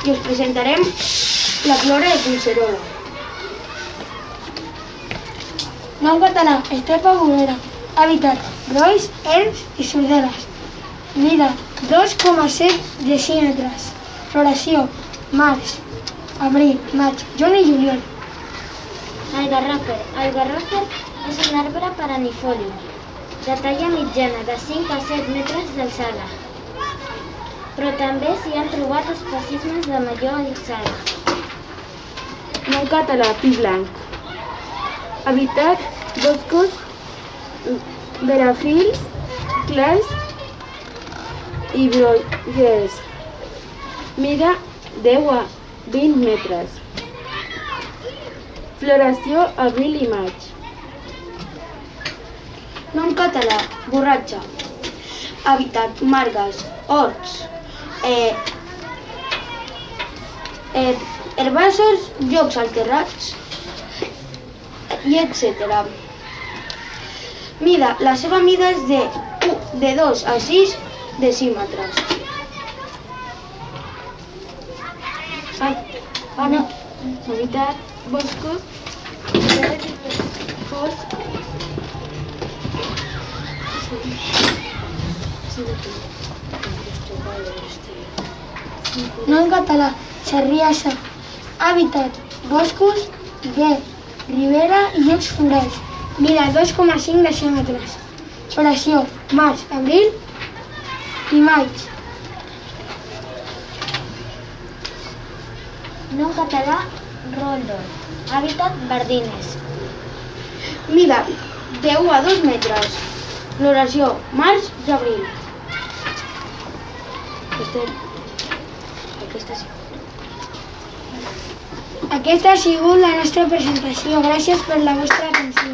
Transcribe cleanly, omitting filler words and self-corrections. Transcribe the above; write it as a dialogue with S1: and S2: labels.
S1: i us presentarem la flora de Collserola.
S2: Nom català, estepa bovera. Hàbitat, rois, erms i sorderes. Mida, 2,7 decímetres. Floració, març, abril, maig, juny i juliol.
S3: Algarrofer. Algarrofer és un arbre perennifoli, de talla mitjana de 5 a 7 metres d'alçada, però també s'hi han trobat espècimens de major alçada.
S4: Nom català, pi blanc. Hàbitat, boscos, verafils, clars i brogers. Mida 10 a 20 metres. Floració, abril i maig.
S1: Nom català, borratxa. Hàbitat, margues, horts, herbassars, llocs alterrats i etc. La seva mida és de 2 a 6 decímetres.
S4: Hàbitat, boscos, verds, foscs,
S2: Nom català, xerriassa. Hàbitat, boscos, de ribera i llocs florals. Mida, 2,5 decímetres. Floració, març, abril i maig.
S3: Nom català, rondon. Hàbitat, verdines.
S1: Mida, de 1 a 2 metres. Floració, març i abril.
S2: Aquesta ha sigut la nostra presentació. Gràcies per la vostra atenció.